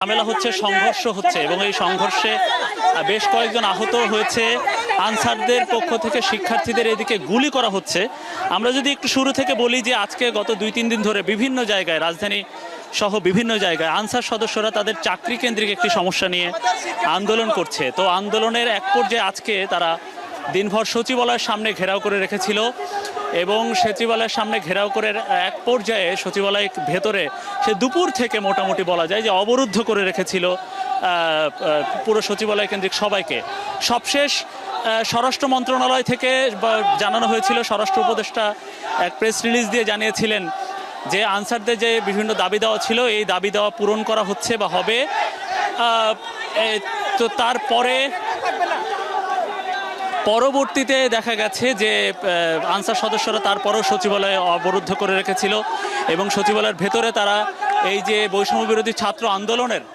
ঝামেলা হচ্ছে, সংঘর্ষ হচ্ছে এবং এই সংঘর্ষে বেশ কয়েকজন আহত হয়েছে। আনসারদের পক্ষ থেকে শিক্ষার্থীদের এদিকে গুলি করা হচ্ছে। আমরা যদি একটু শুরু থেকে বলি যে আজকে গত 2-3 দিন ধরে বিভিন্ন জায়গায়, রাজধানী সহ বিভিন্ন জায়গায় আনসার সদস্যরা তাদের চাকরি কেন্দ্রিক একটি সমস্যা নিয়ে আন্দোলন করছে। তো আন্দোলনের এক পর্যায়ে আজকে তারা দিনভর সচিবালয়ের সামনে ঘেরাও করে রেখেছিল এবং সচিবালয়ের সামনে ঘেরাও করে এক পর্যায়ে সচিবালয়ের ভেতরে সে দুপুর থেকে মোটামুটি বলা যায় যে অবরুদ্ধ করে রেখেছিল পুরো সচিবালয় কেন্দ্রিক সবাইকে। সবশেষ স্বরাষ্ট্র মন্ত্রণালয় থেকে জানানো হয়েছিল, স্বরাষ্ট্র উপদেষ্টা এক প্রেস রিলিজ দিয়ে জানিয়েছিলেন যে আনসারদের যে বিভিন্ন দাবি দেওয়া ছিল এই দাবি দেওয়া পূরণ করা হচ্ছে বা হবে। তো তারপরে পরবর্তীতে দেখা গেছে যে আনসার সদস্যরা তারপরও সচিবালয়ে অবরুদ্ধ করে রেখেছিল এবং সচিবালয়ের ভেতরে তারা এই যে বৈষম্য বিরোধী ছাত্র আন্দোলনের